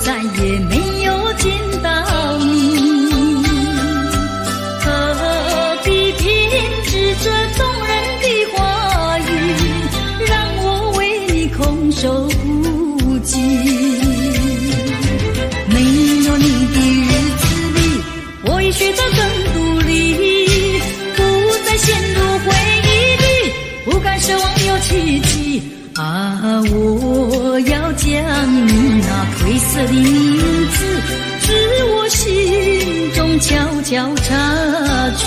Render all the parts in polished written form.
再也没有见到你？何必偏执这动人的话语，让我为你空守孤寂？没有你的日子里，我已学得更独立，不再陷入回忆里，不敢奢望有奇迹。啊，我要将你那褪色的名字，自我心中悄悄擦去。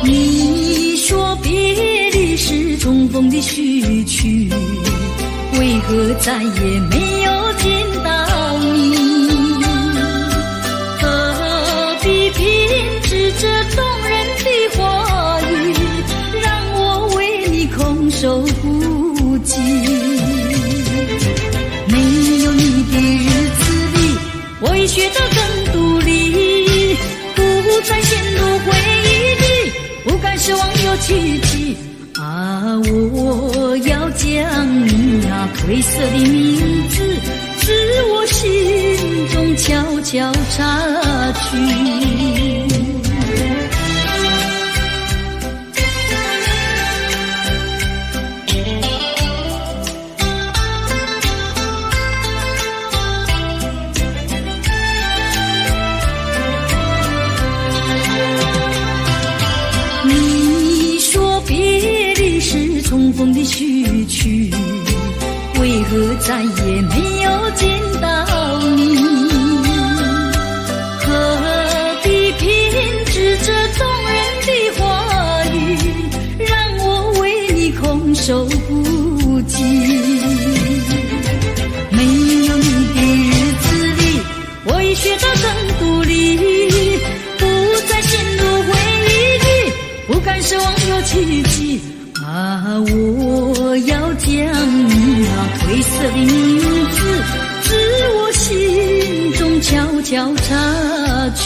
你说别离是重逢的序曲，为何再也没有见到你？何必偏执这动人的话语，让我为你空守孤寂？没有你的日子里，我已学得更独立，不再陷入回忆里，不敢奢望有奇迹。啊，我要将你那褪色的名字，自我心中悄悄擦去。重逢的序曲，为何再也没有见到你？何必偏执这动人的话语，让我为你空守孤寂？没有你的日子里，我已学得更独立，不再陷入回忆里，不敢奢望有奇迹。啊，我要将你那褪色的名字，自我心中悄悄擦去。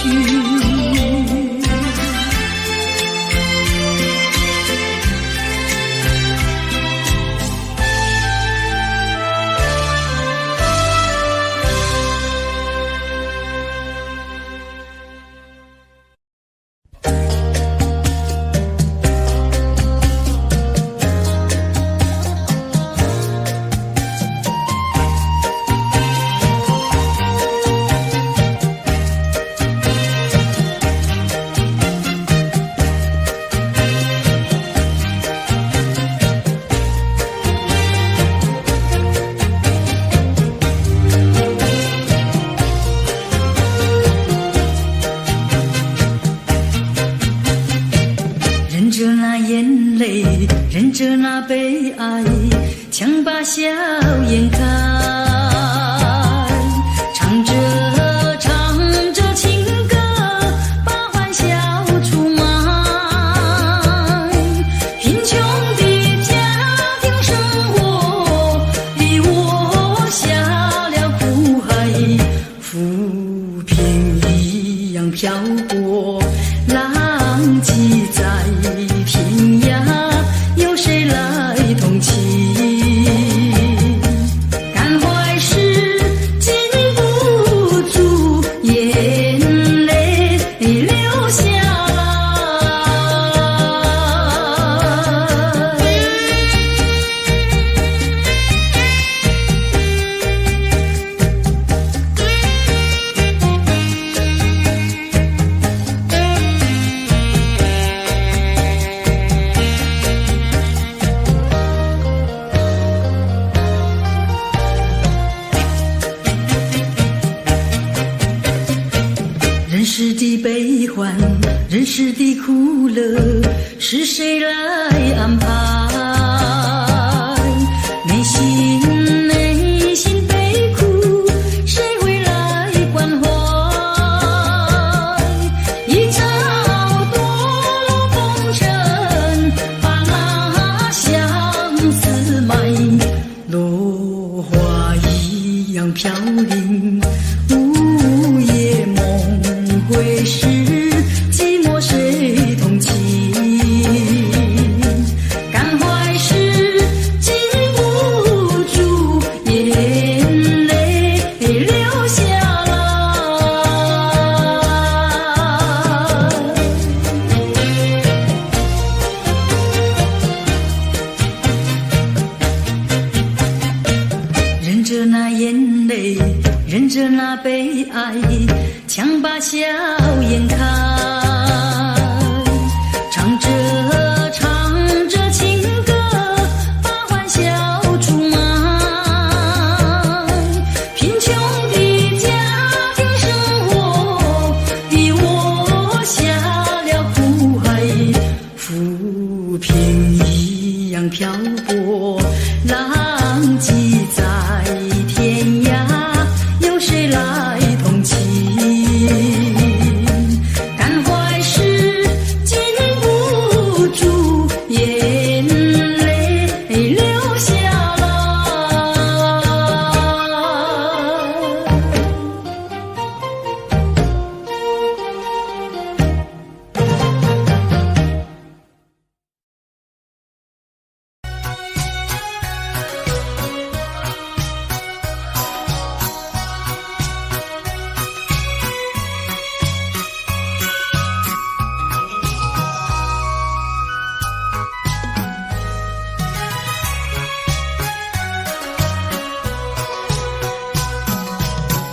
忍着那悲哀，强把笑颜开，唱着情歌，把欢笑出卖。贫穷的家庭生活逼我下了苦海，浮萍一样飘过，浪迹在天涯，有谁来同情？感怀时禁不住眼泪流下人世的悲欢，人世的苦乐，是谁来安排？内心悲苦，谁会来关怀？一朝堕落风尘，把那相思埋，落花一样飘零，午夜梦回着那悲哀，强把笑颜开，唱着唱着情歌，把欢笑出卖。贫穷的家庭生活逼我下了苦海，浮萍一样漂泊，浪迹在天涯，有谁来同情？感怀时禁不住眼泪流下来。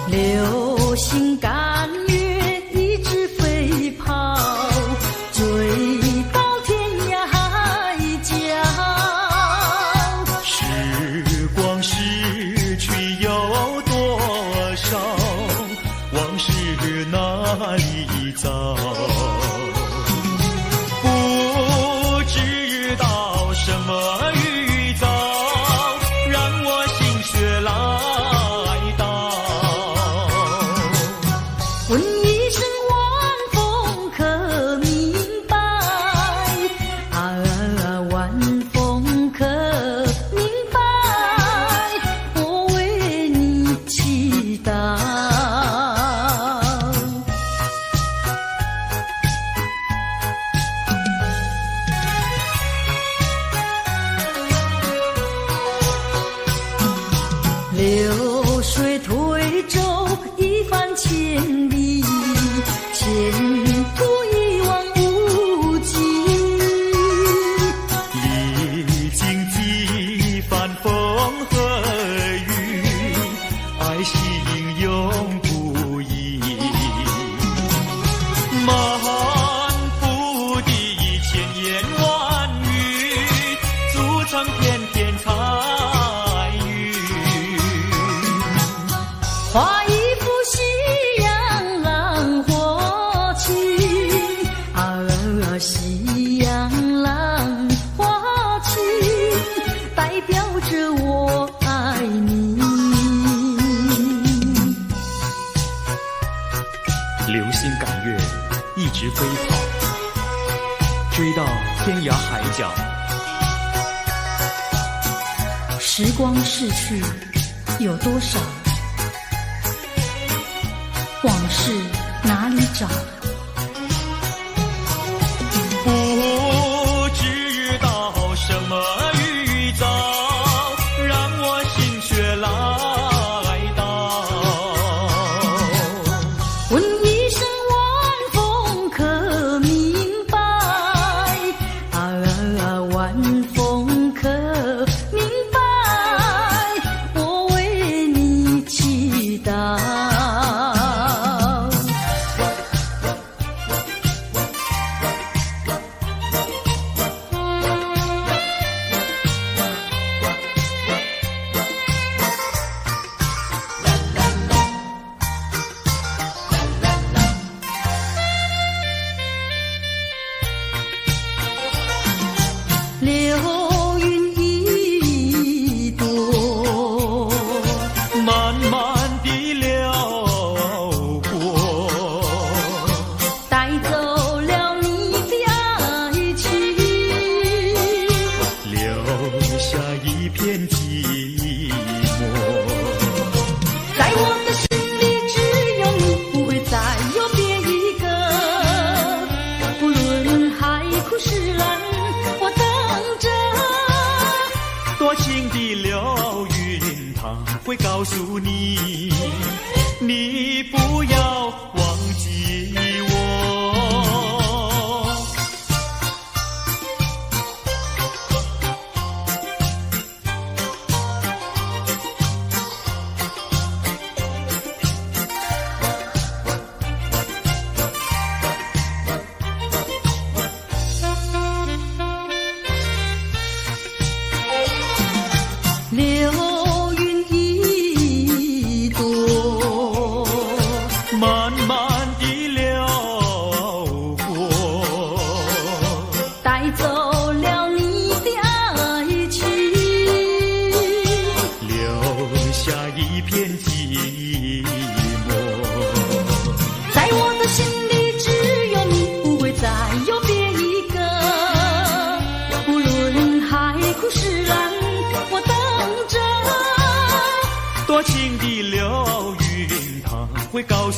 流星赶月一直飞跑，追到天涯海角。时光逝去有多少，往事哪里找？不知道什么预兆，让我心血来到。问一声晚风可明白？晚风可明白？我为你祈祷。流水推舟一番千里，前途一望无际。历经几番风和雨，爱心永不移。满腹的千言万语，组成片片彩云。画一幅夕阳浪花情，夕阳浪花情，代表着我爱你。流星赶月，一直飞跑，追到天涯海角。时光逝去有多少？往事哪里找？不知道什么预兆，让我心血来到。问一声晚风可明白？晚风可明白？我为你祈祷。流云一朵，慢慢地流过，带走了你的爱情，留下一片寂寞。在我的心里只有你，不会再有别一个。不论海枯石烂，我等着。多情的流云，它会告诉你，你不要忘记我。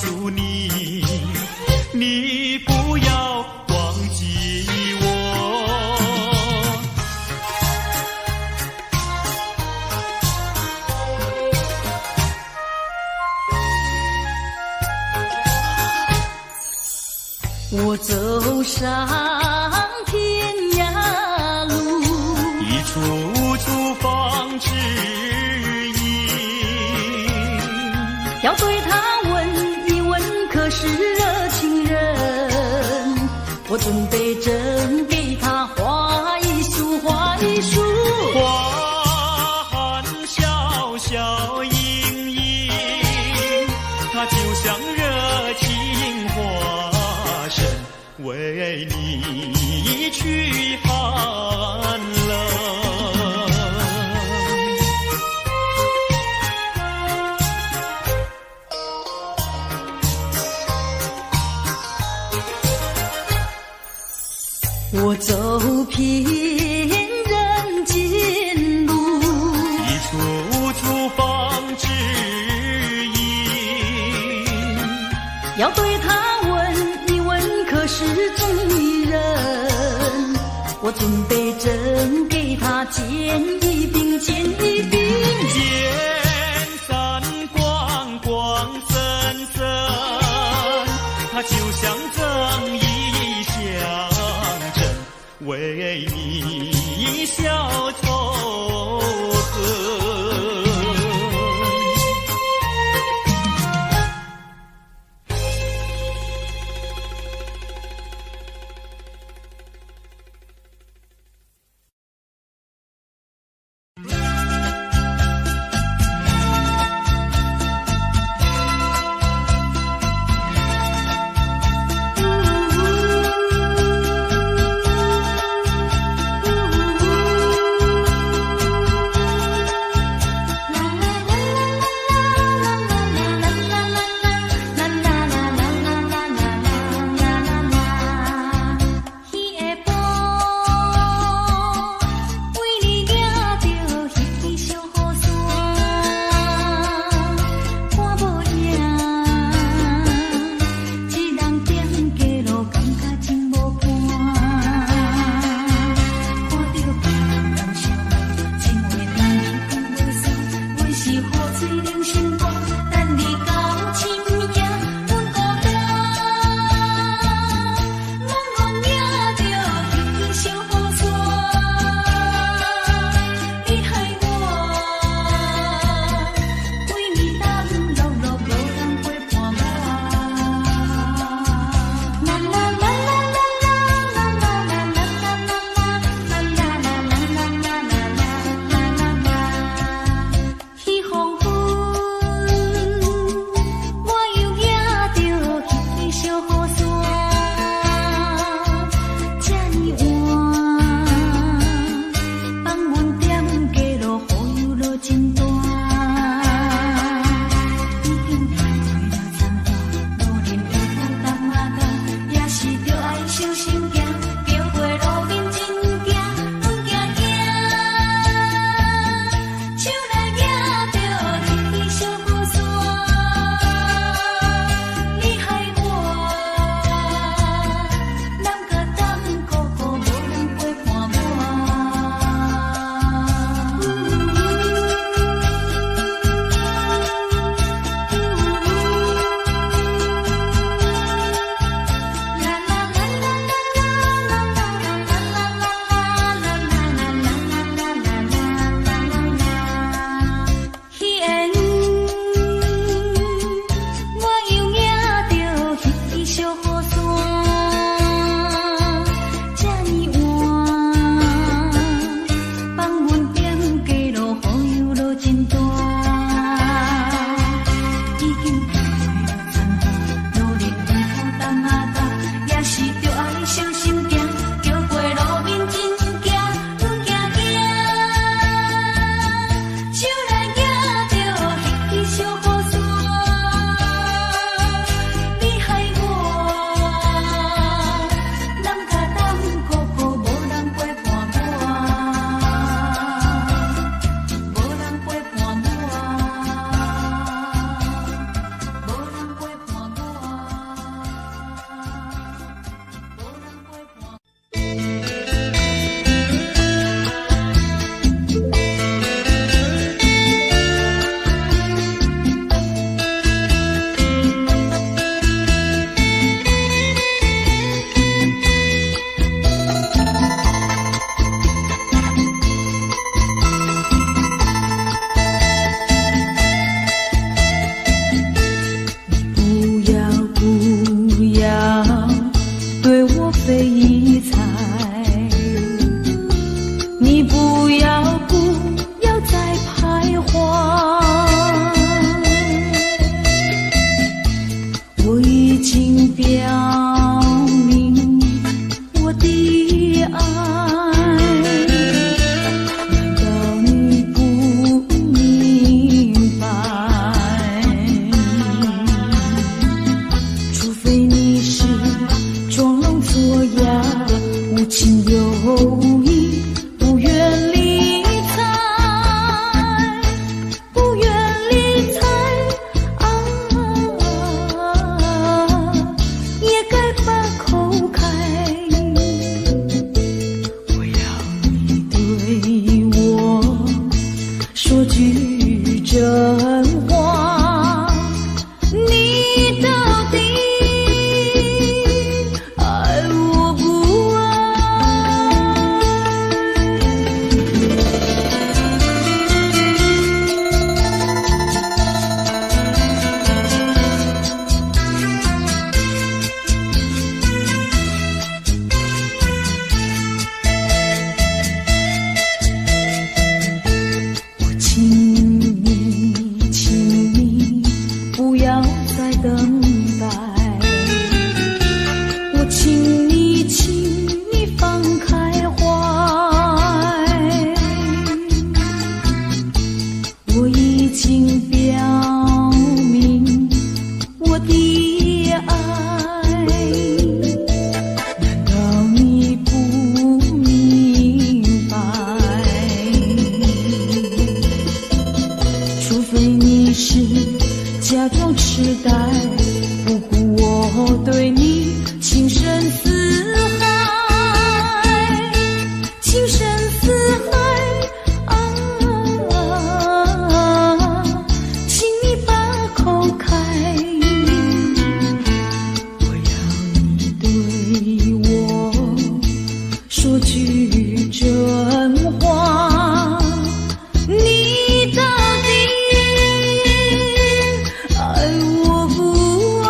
诉你，你不要忘记我。我走上天涯路，一处处放指引，要对他问一问，可是热情人？我准备真给他画一束，画一束。花含笑笑盈盈，它就像热情花神，为你去寒冷。我走遍人间路，一处处放指引，要对他问一问，可是真人？我准备真给他见一饼，见一饼。见山光光森森，它就像正义象征，为你消愁恨。说句真话，你到底爱我不爱？我请你不要再等待，我请你放开怀，我已经表明我的爱，难道你不明白？除非你是假装痴呆，不顾我对你情深似海，情深似海啊！请你把口开，我要你对我说句真话，你到底爱我不爱？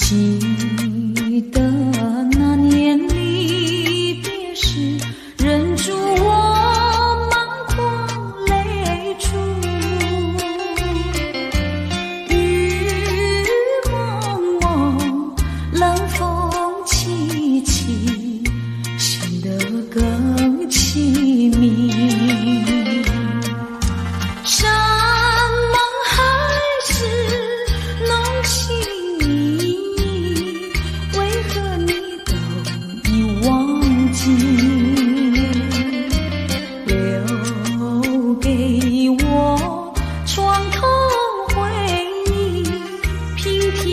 记得那年离别时，忍住我满眶泪珠。雨蒙蒙，冷风凄凄，显得更凄密。山盟海誓浓情意，为何你都已忘记？留给我床头回忆，平添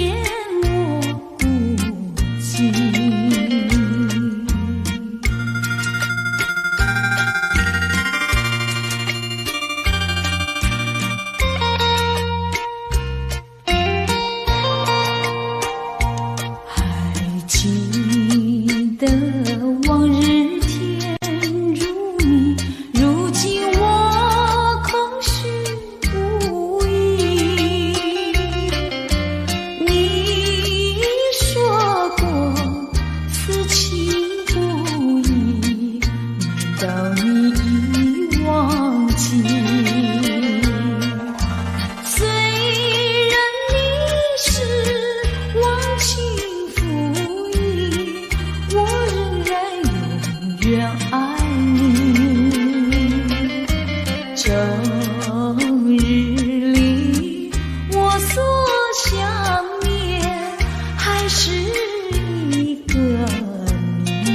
我孤寂。记得往日甜如蜜，如今我空虚无依。你说过此情不移，难道你已忘记？虽然你是忘情愿爱你，整日里我所想念，还是一个你。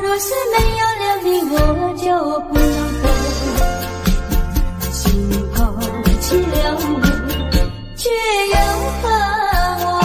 若是没有了你，我就不能活。心抛弃了我，却又恨我。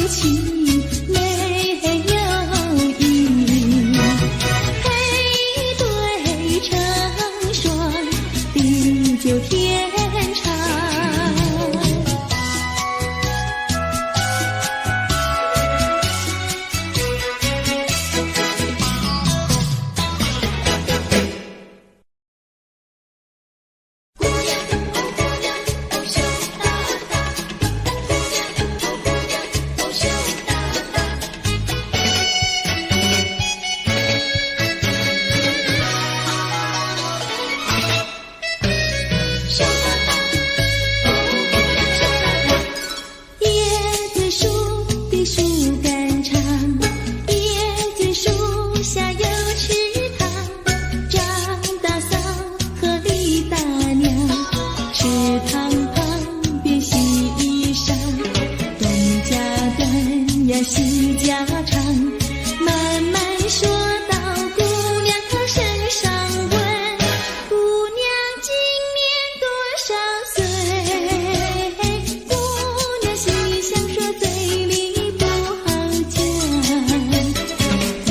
情呀细家常，慢慢说到姑娘她身上问，姑娘今年多少岁？姑娘心里想说嘴里不好讲，姑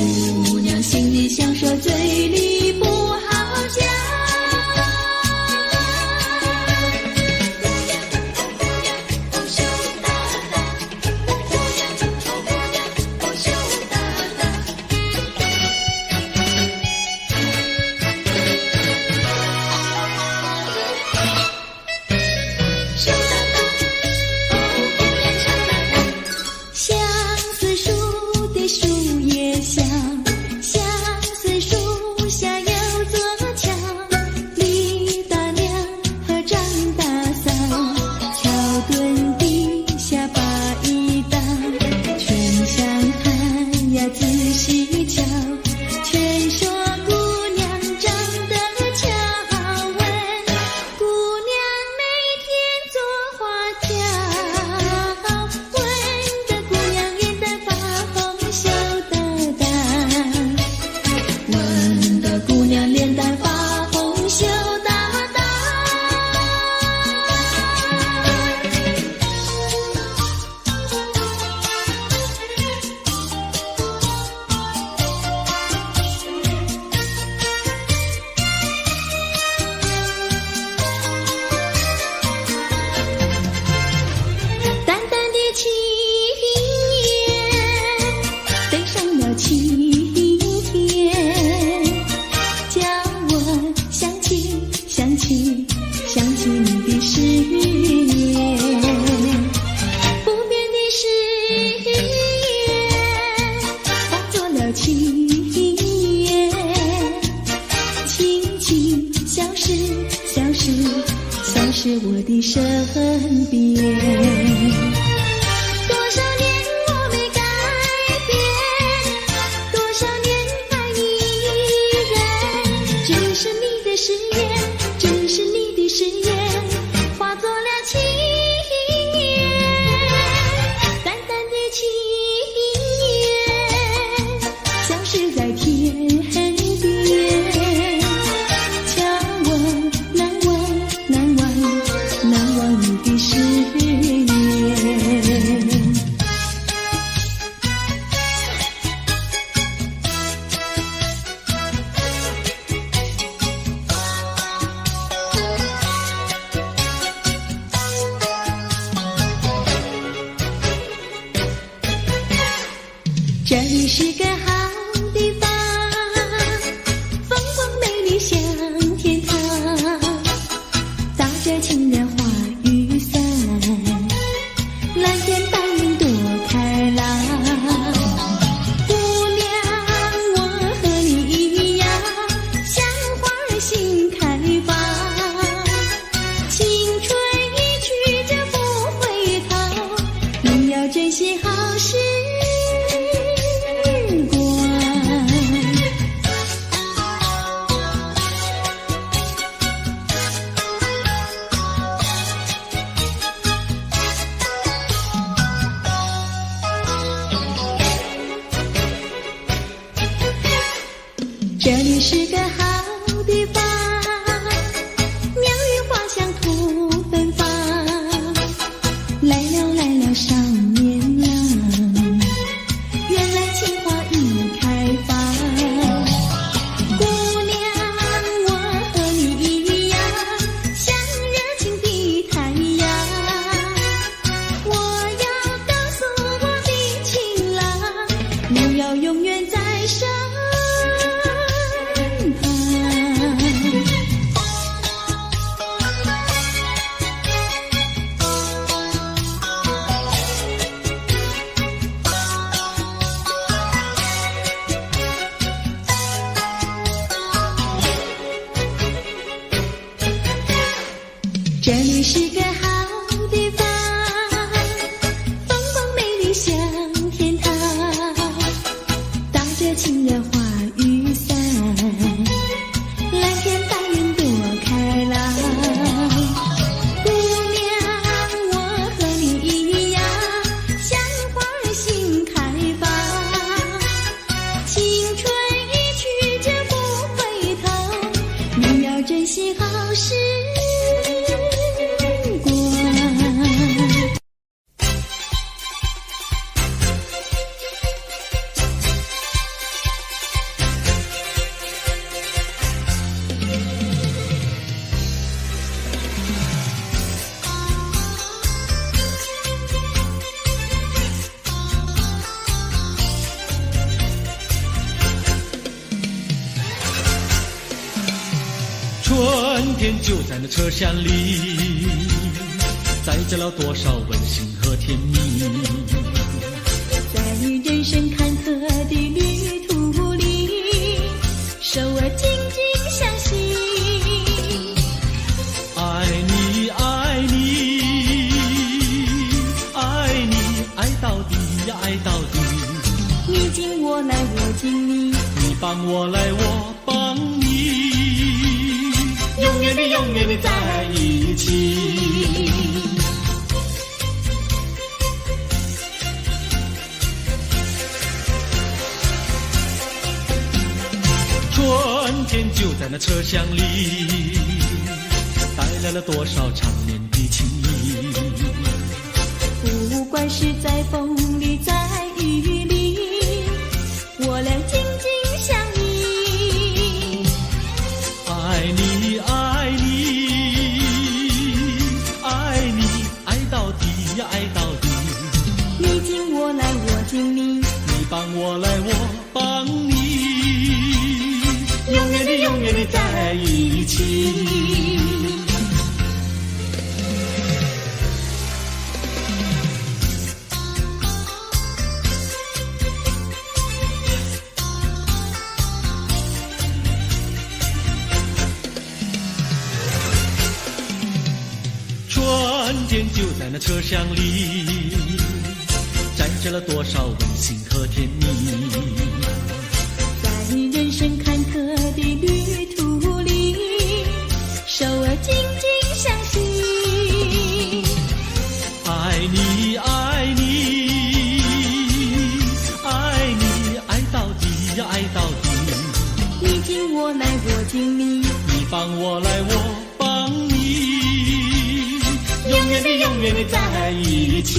娘心里想说嘴里不好讲。想起你的誓言，不变的誓言化作了情缘，轻轻消失，消失，消失我的身边。多少年我没改变，多少年爱你依然，只是你的誓言，只是你的誓言化作了情缘，淡淡的情缘消失在天边，叫我难忘难忘难忘你的誓言。这里是个好地方，风光美丽像天堂，打着情人花雨伞，蓝天白云多开朗。姑娘，我和你一样，像花儿心开放，青春一去就不回头，你要珍惜好时这里是个好地方，鸟语花香吐芬芳，来了来了少年郎，原来情花已开放。姑娘，我和你一样，像热情的太阳，我要告诉我的情郎，你要永远在身旁。天就在那车厢里，载着了多少温馨和甜蜜。在人生坎坷的旅途里，手儿紧紧相系。爱你爱你爱你，爱到底呀爱到底。你敬我来我敬你，你帮我来我帮你，永远的永远的在一起。春天就在那车厢里，带来了多少缠绵的情谊。不管是在风里在雨里，我俩紧紧相依。爱你爱你爱你，爱到底呀爱到底。你敬我来我敬你，你帮我来我帮你，永远的永远的在一起。春天就在那车厢里，载着了多少温馨和甜蜜。在人生坎坷的旅途里，手儿紧紧相系。爱你爱你爱你，爱到底呀爱到底。你敬我来我敬你，你帮我来我帮你，永远的永远的在一起。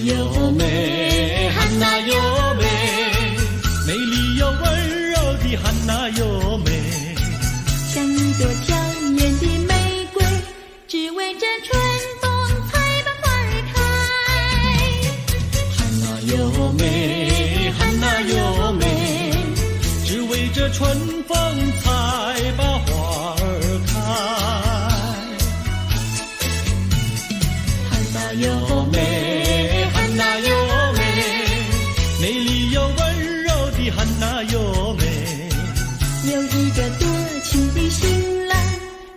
优美，汉娜优美，美丽又温柔的汉娜优美，像一朵娇艳的玫瑰，只为这春风才把花儿开。汉娜优美，汉娜优美，只为这春风才把花儿开。汉娜优美，汉娜优美，美丽又温柔的汉娜优美，有一个多情的新郎，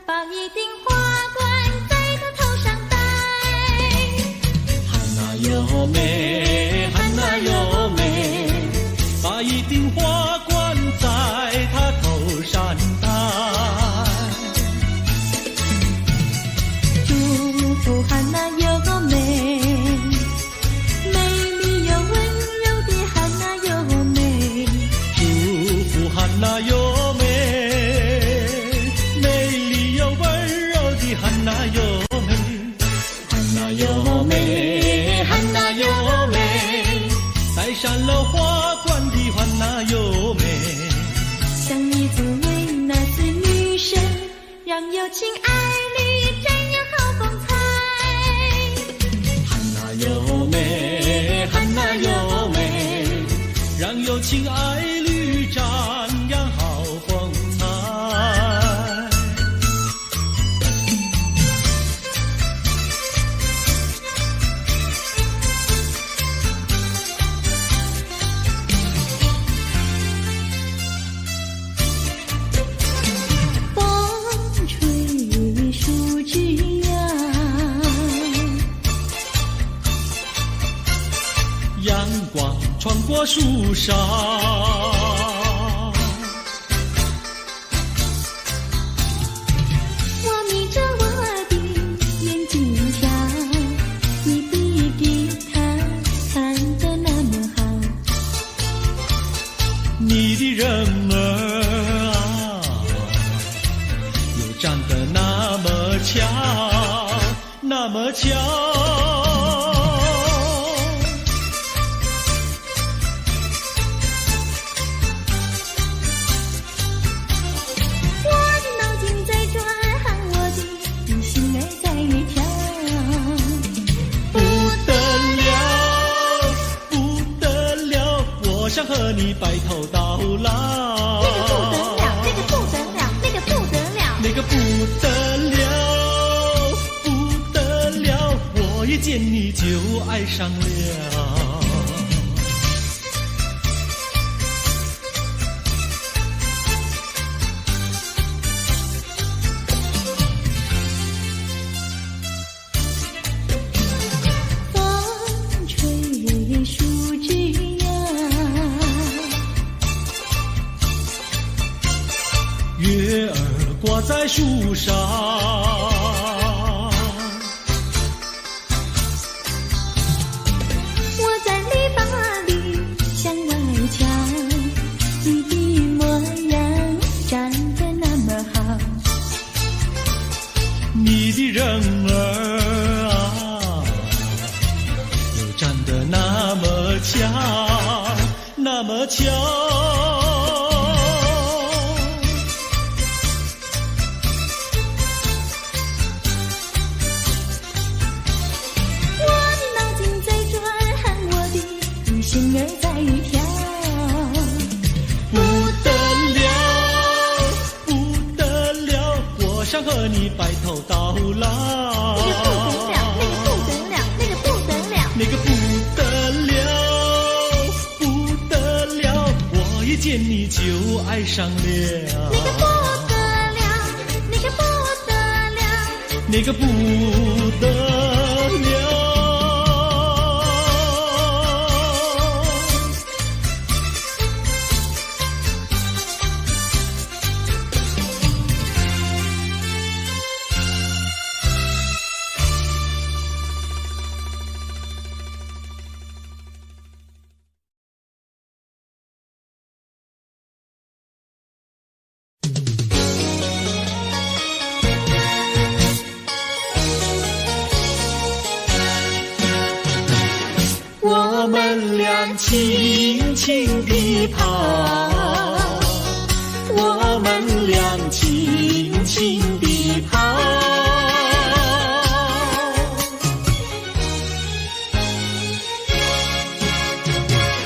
把一顶花冠在他头上戴。汉娜优美，汉娜优美，把一顶花冠在他头上戴。祝福汉娜优美，美丽又温柔的汉娜优美。祝福汉娜优美，美丽又温柔的汉娜优美。汉娜优美，汉娜优美，戴上了花冠的汉娜优美，像一座维纳斯女神，让有情爱侣展扬好风采。汉娜优美，汉娜优美，让有情爱侣展扬好风采。风吹树枝摇，阳光穿过树梢，我眯着我的眼睛瞧，你的吉他弹得那么好，你的人儿啊，又长得那么巧，那么巧。你白头到老。那个不得了，那个不得了，那个不得了，那个不得了，不得了，我一见你就爱上了。月儿挂在树上，我在篱笆里向外瞧，你的模样长得那么好，你的人儿啊，又长得那么巧，那么巧。心儿在跳，不得了，不得了，我想和你白头到老。那个不得了，那个不得了，不得了，我一见你就爱上了。那个不得了，那个不得了，那个不得了。我们俩轻轻地跑，我们俩轻轻地跑。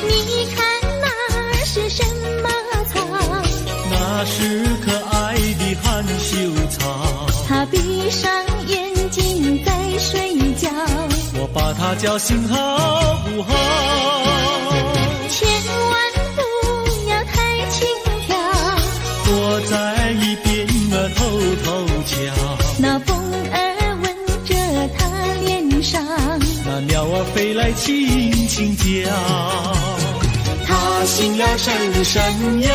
你看那是什么草？那是可爱的含羞草，它闭上眼睛在睡觉，我把它叫醒好不好？千万不要太轻佻，躲在一边偷偷瞧。那风儿吻着他脸上，那鸟儿飞来轻轻叫，它心呀闪闪摇，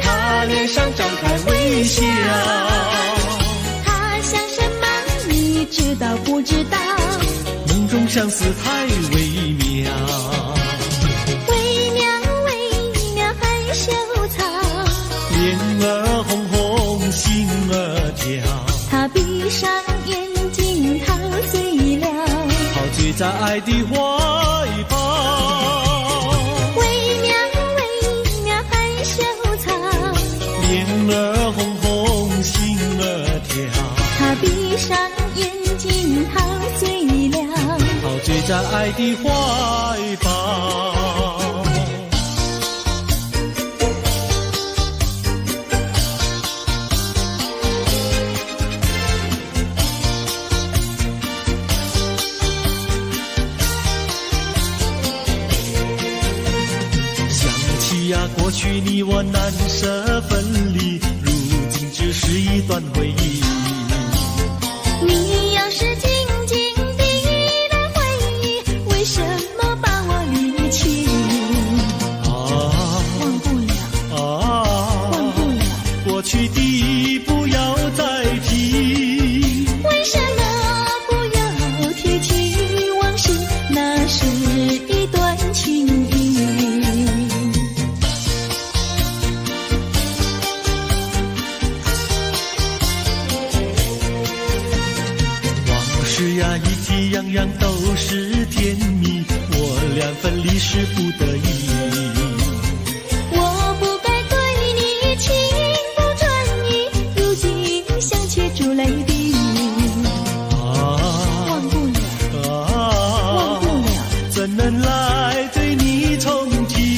它脸上张开微笑。他想什么你知道不知道？梦中相思太微妙，微妙微妙害羞草，脸儿红红心儿跳，他闭上眼睛陶醉了，陶醉在爱的怀抱。微妙微妙害羞草，脸儿红红心儿跳，他闭上眼睛陶醉了，陶醉在爱的怀抱。想起呀，过去你我难舍分离，如今只是一段回忆。你要是静静地来回忆，为什么把我离弃？忘不了，忘不了，过去的不要再提。为什么不要提起往事？那是一段情谊。往事呀，一提样样都是甜蜜，我俩分离是不得已。我不该对你情不转意，如今想起珠泪滴。忘不了，忘不了，怎能来对你重提？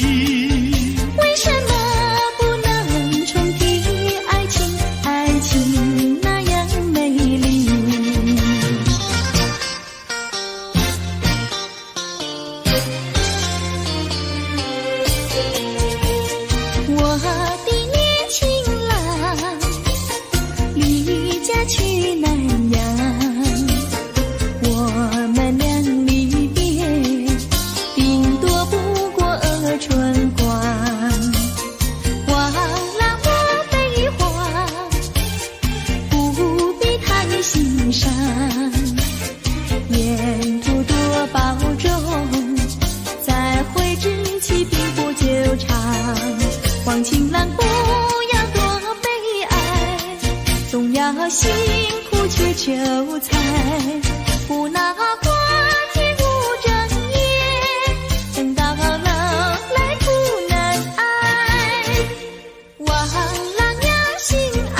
心上，沿途多保重，再会之期并不久长。望情郎不要多悲哀，总要辛苦却求财，不拿花钱无正业，等到老来苦难挨。望郎呀心爱，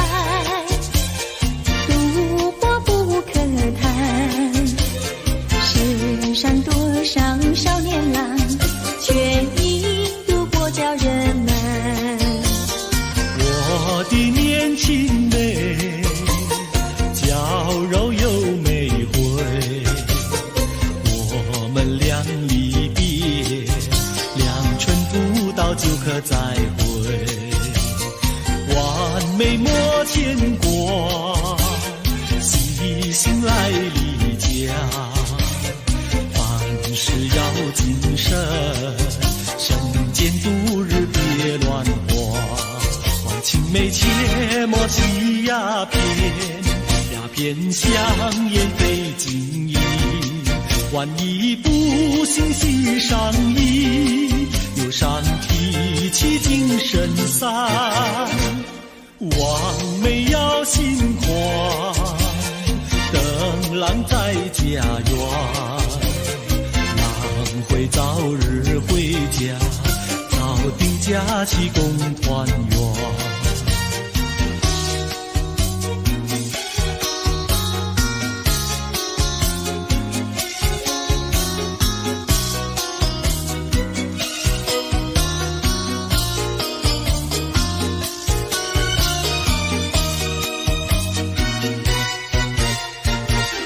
赌博不可谈，世上多少少年郎，却因赌博叫人难。我的年轻妹，娇柔又美慧，我们俩离别，两春不到就可再会，完美莫牵挂，细心来离家，凡事要谨慎，身兼度日别乱花，望青梅切莫吸鸦片，鸦片香烟非金银，万一不幸喜上瘾，忧伤提起精神散，望梅要心宽，等郎在家园，郎会早日回家，早定假期共团圆。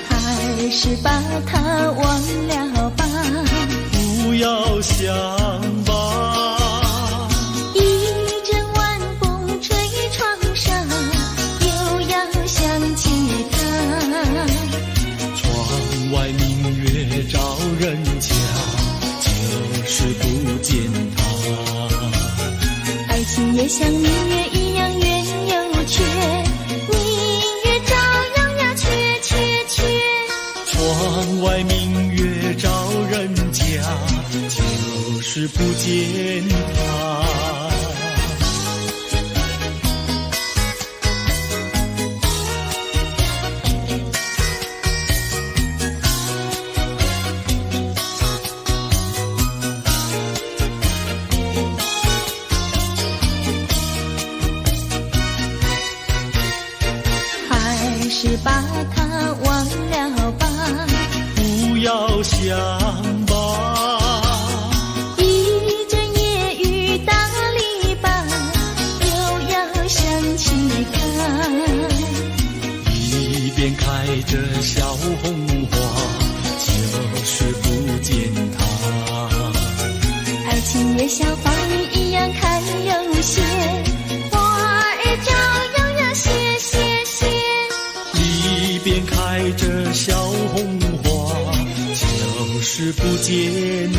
还是把它忘了吧，不要想吧，一阵晚风吹窗上，又要想起他。窗外明月照人家，就是不见他。爱情也像明月一样圆又缺，明月照样呀缺缺缺。窗外明月照人家，就是不见他。还是把它忘了吧，不要想吧，一阵夜雨打篱笆，又要想起他。一边开着小红花，就是不见他。爱情也像花儿一样开又谢，花儿照样呀谢谢谢。一边开着小红花，就是不见他。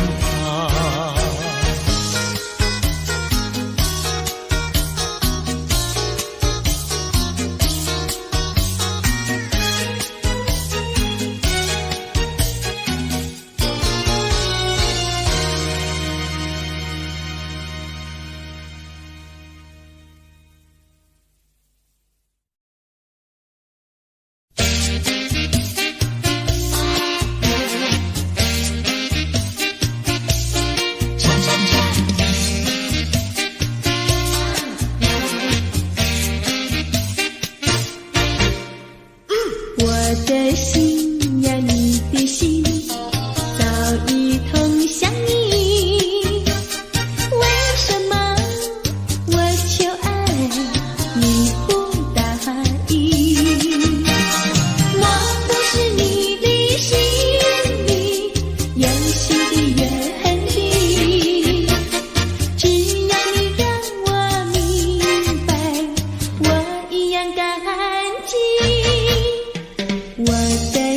我的心呀，你的心早已通向你，为什么我求爱你不答应？我不是你的心里有心的原地，只要你让我明白，我一样感激。我的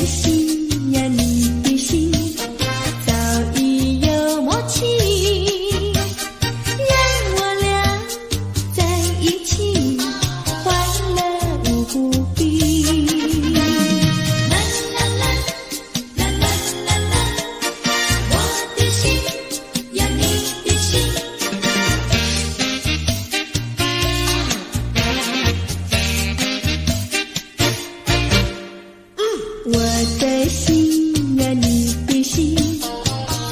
我的心呀，你的心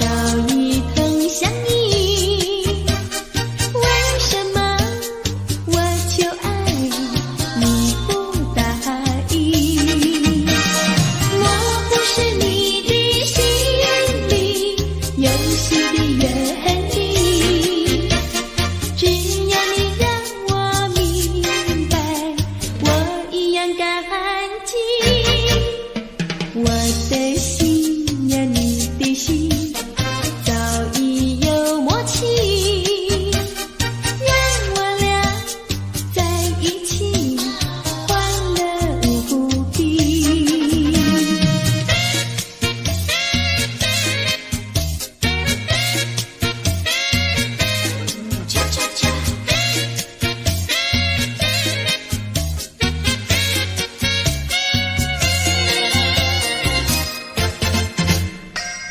早已同相依，为什么我求爱你不答应？我不是你的心里有新的约定，只要你让我明白，我一样感激。我的心呀，你的心早已有默契，让我俩在一起欢乐无比。恰恰恰，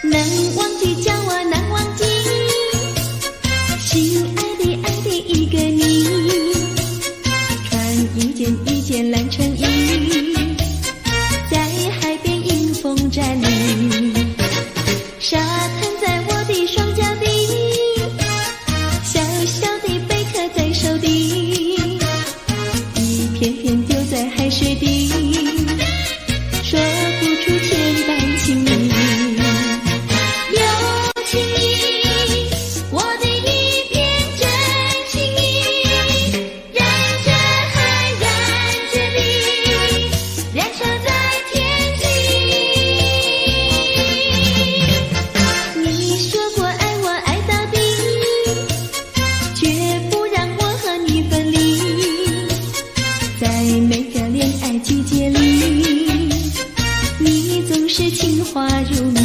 难忘记叫我难忘记，心爱的爱的一个你，穿一件蓝衬衣，在海边迎风站立，沙滩在我的双脚底，小小的贝壳在手底，一片片丢在海水底，说不出千般情意。有情意，我的一片真情意，燃着海，燃着地，燃烧在天际。你说过爱我爱到底，绝不让我和你分离，在每个恋爱季节里，你总是情话如蜜。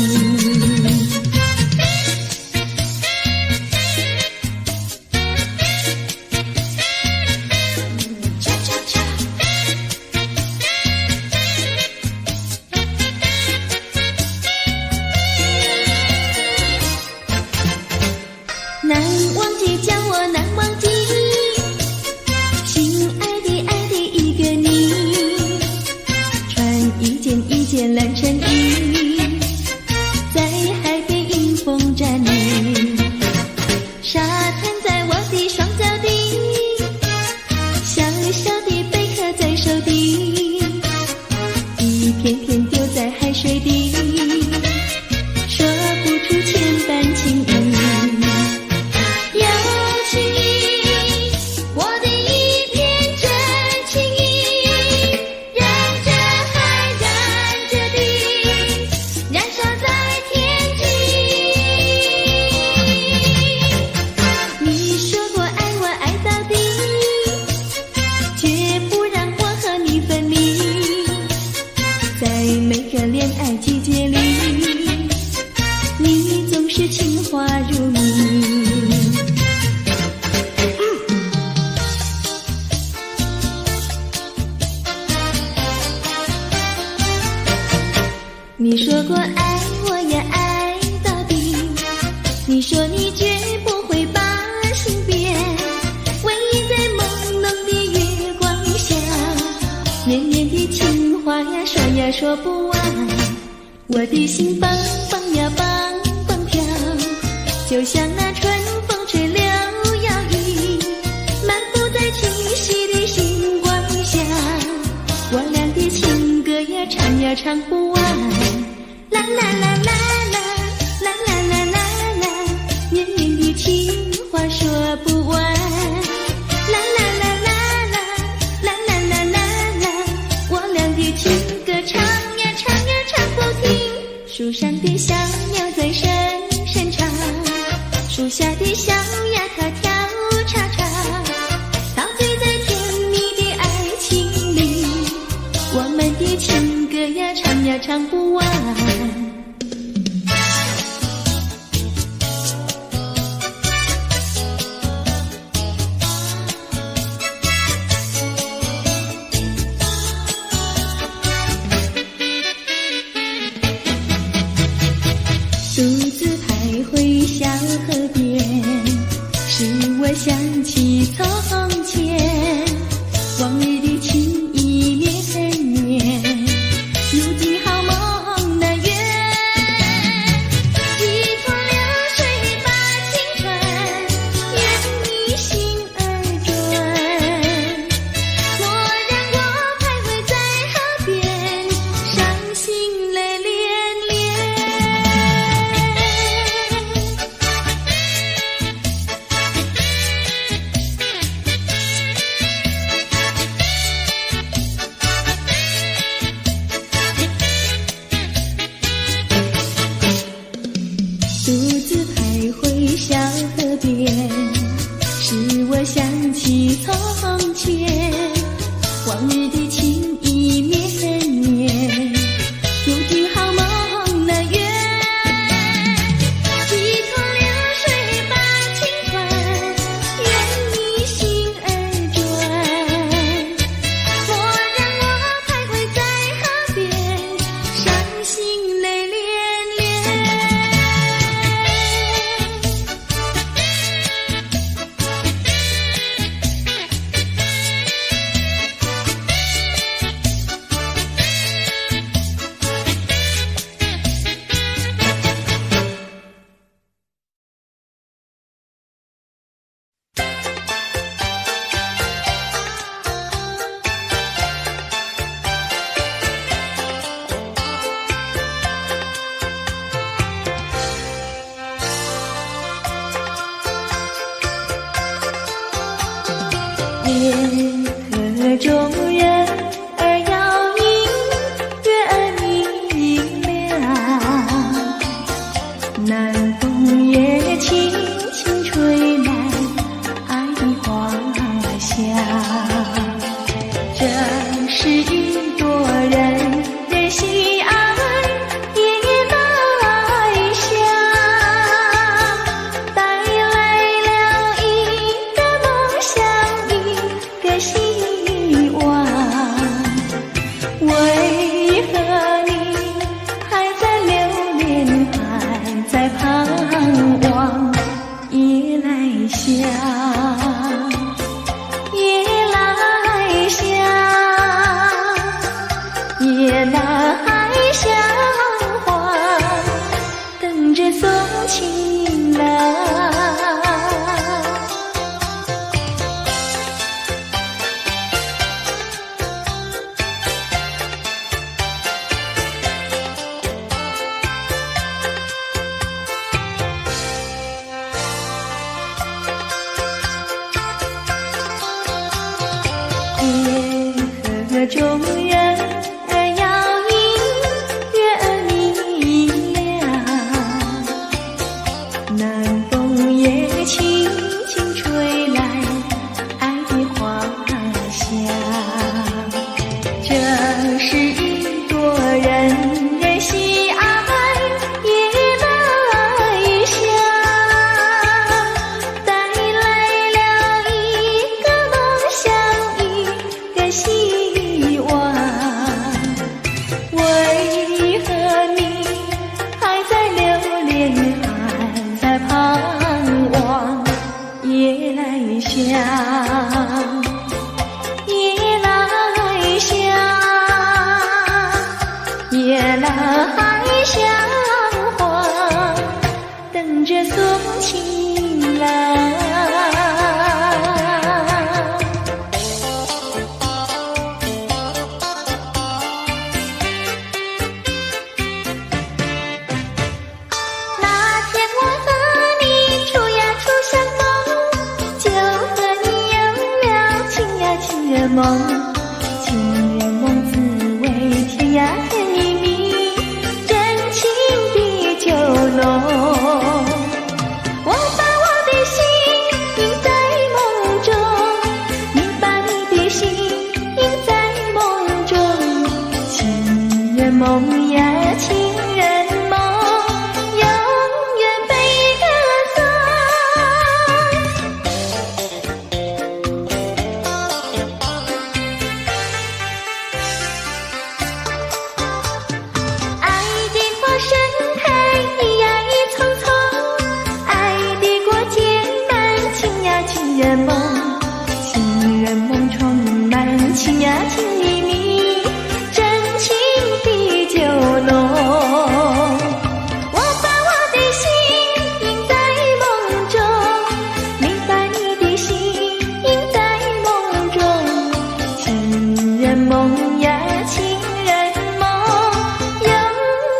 恰恰恰，难忘记叫我难忘记，心爱的爱的一个你，穿一件蓝衬衣，在海边迎风站立，沙滩在我的双脚底，小小的贝壳在手底，一片片丢在海水底，说不出千般情意。有情意，我的一片真情意，燃着海，燃着地，燃烧在天际。你说过爱我爱到底，绝不让我和你分离，在每个恋爱季节里，你总是情话如蜜。你说过爱我呀爱到底，你说你绝不会把心变，唯一在朦胧的月光下，绵绵的情话呀说呀说不完，我的心蹦蹦呀蹦蹦跳，就像那春风吹柳摇曳，漫步在清晰的星光下，我俩的情歌呀唱呀唱不完，啦啦啦啦啦啦啦啦啦啦，绵绵的情话说不完，啦啦啦啦啦啦啦啦啦啦，我俩的情歌唱呀唱呀唱不停，树上的小鸟在声声唱，树下的小丫它跳叉叉，陶醉在甜蜜的爱情里，我们的情歌呀唱呀唱不完。独自徘徊小河边，使我想起从前，往日的情意绵绵，如今好梦夜来香花，等着送情郎。夜河中人摇饮月明亮，南风也轻轻吹来爱的花香。这是一朵人人喜爱夜来香，带来了一个梦想，一个希望。为何你还在留恋，还在盼望夜来香？夜来香，夜来香花，等着送情郎。那天我和你处呀处相逢，就和你有了情呀情人梦。情人梦滋味甜呀甜蜜蜜，真情比酒浓。我把我的心印在梦中，你把你的心印在梦中。情人梦呀情人梦，永远被歌颂。爱的过盛开，一呀一丛丛，爱的过艰难，情呀情人梦。情人梦充满情呀情蜜蜜，真情比酒浓。我把我的心印在梦中，你把你的心印在梦中。情人梦呀情人梦，永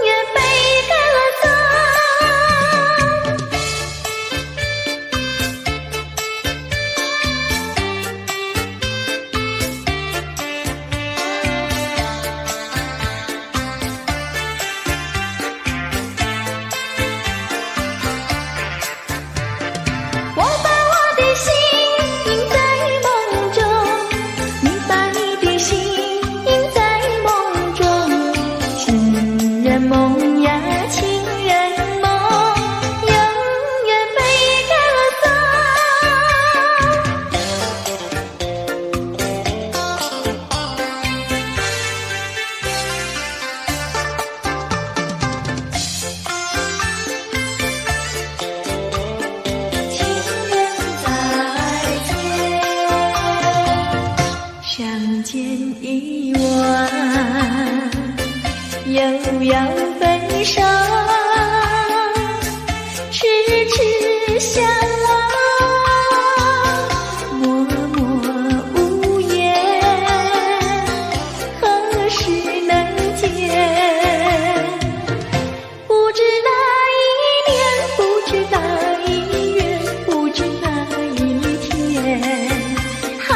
远被歌颂。我把我的心印在梦中，你把你的心印在梦中。情人梦呀情人梦，永远被歌颂。情人再见，相见已晚，又要分手，痴痴相望，默默无言，何时能见？不知哪一年，不知哪一月，不知哪一天。啊，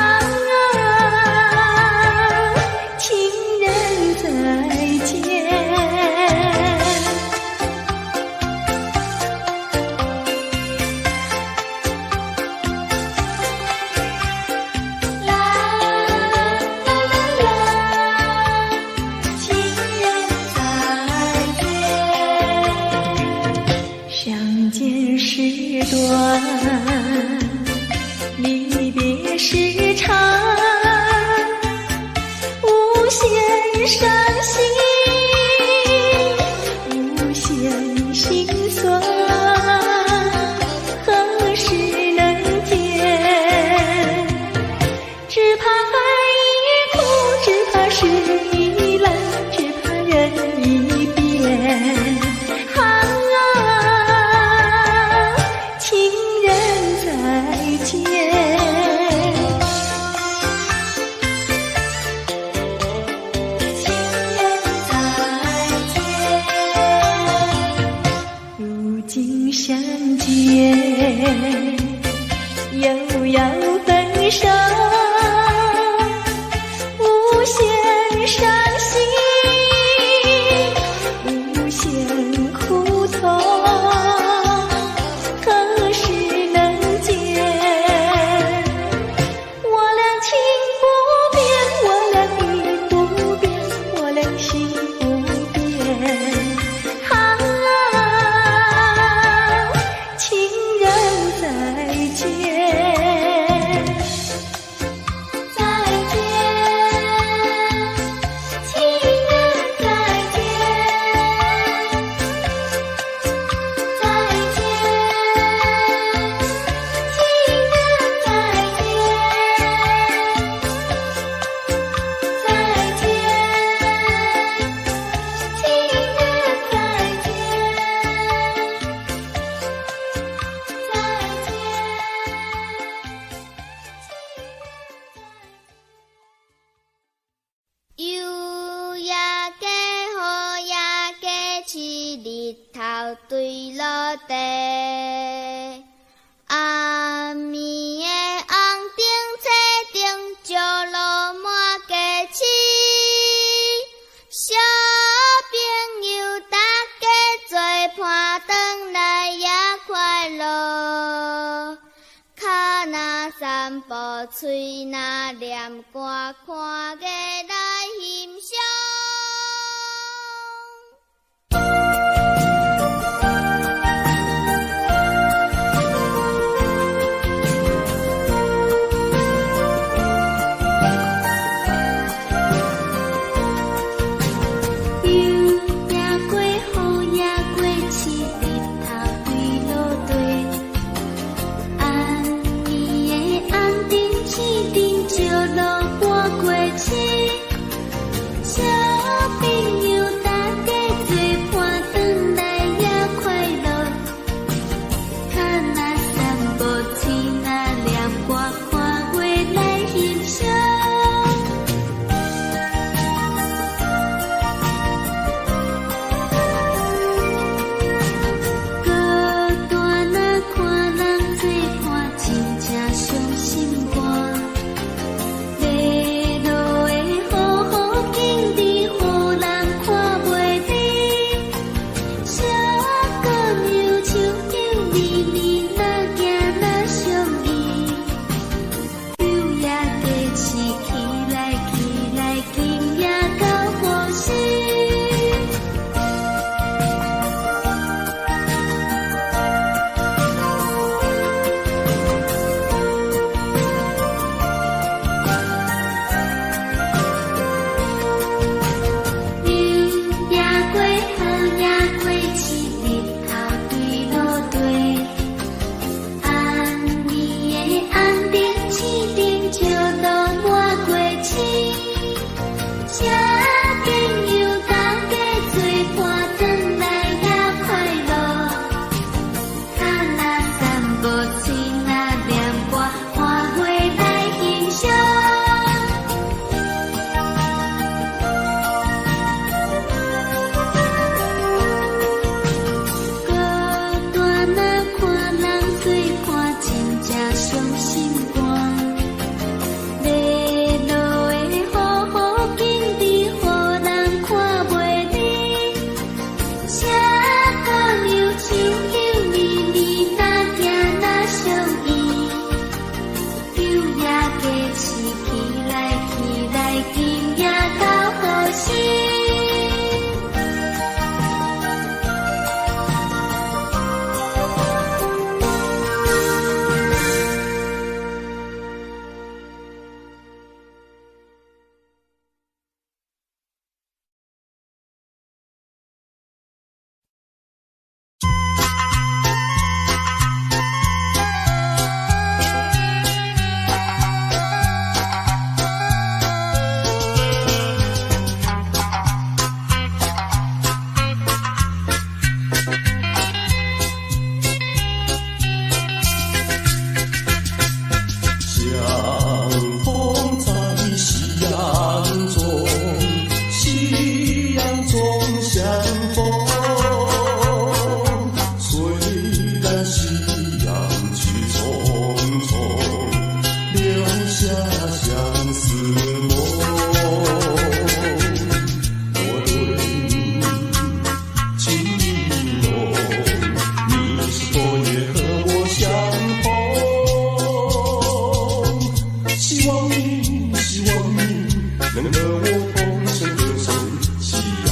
情人再见。啦啦啦啦，情人再见。相见时短，离别时长，无限伤心。对落地。暗暝的红灯车顶，石路满街市。小朋友大家做伴转来也快乐。脚若散步，嘴若念歌，看月来欣赏。能和我同声歌声，夕阳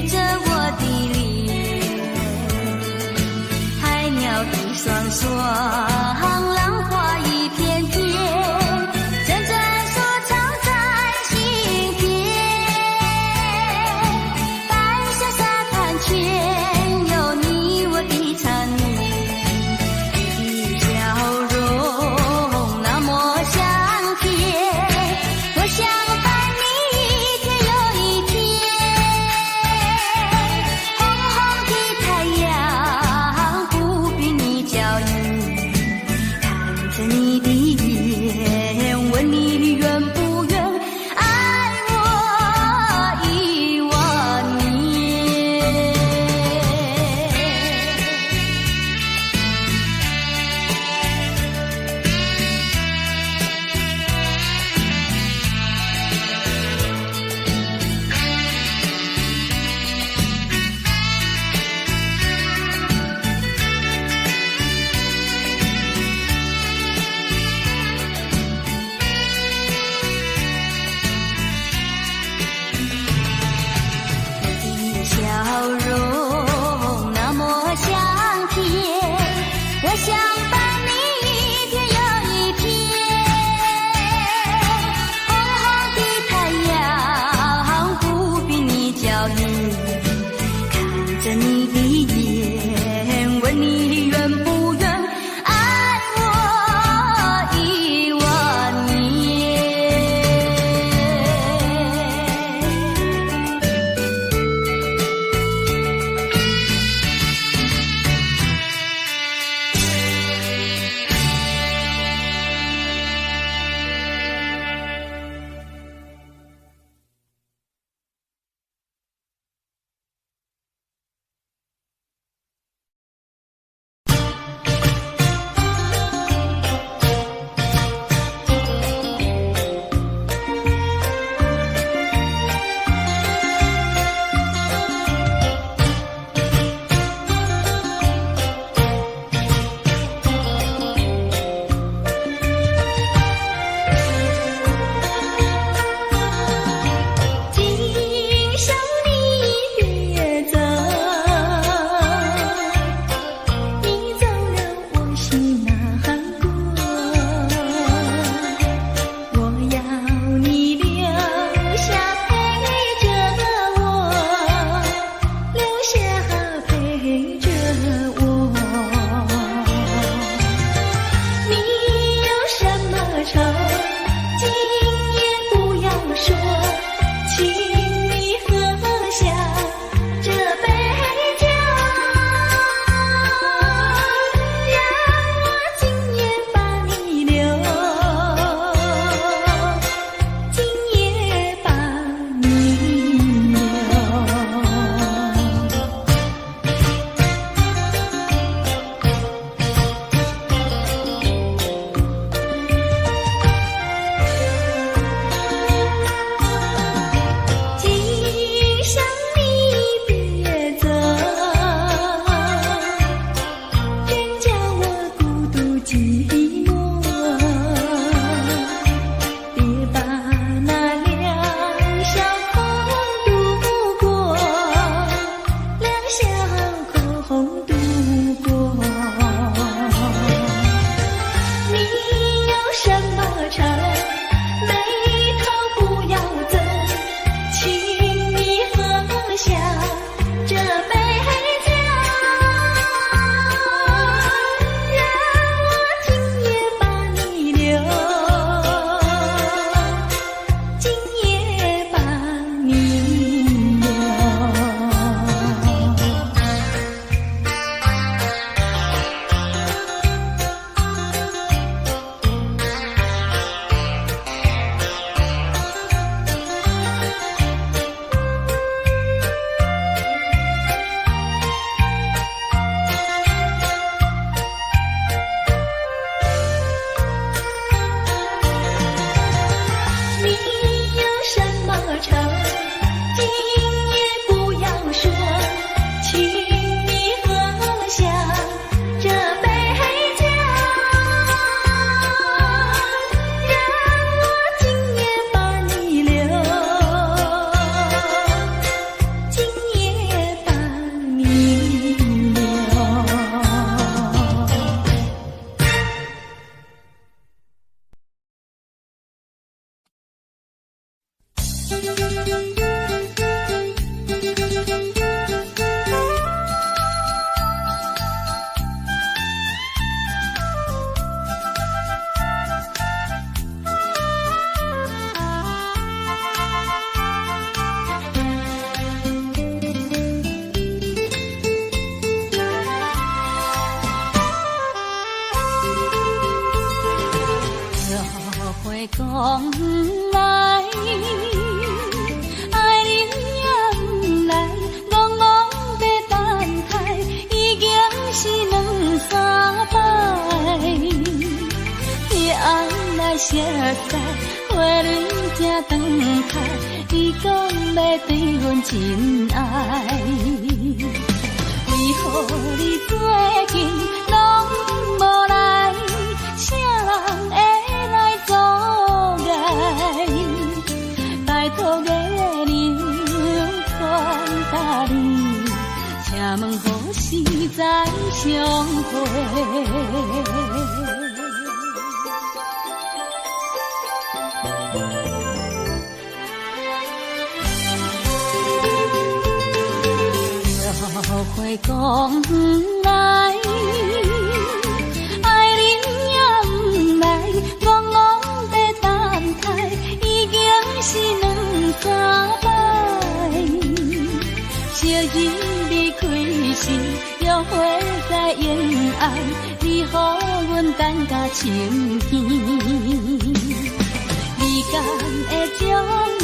着我的脸，海鸟的双双，浪花一片片，阵阵说唱在心田。白色沙滩前有你我的缠绵，你的笑容那么香甜，我想伴你一天又一天。红红的太阳不比你娇艳，太使，花蕊正长开，你讲要对阮真爱，为何你最近拢无来？啥人会来阻碍？拜托月亮传达你，请问何时再相会？后悔讲不来，爱人也不来，戆戆在等待，已经是两三摆。昔日离开时，约会在沿岸，你予阮等甲清天，你敢会将？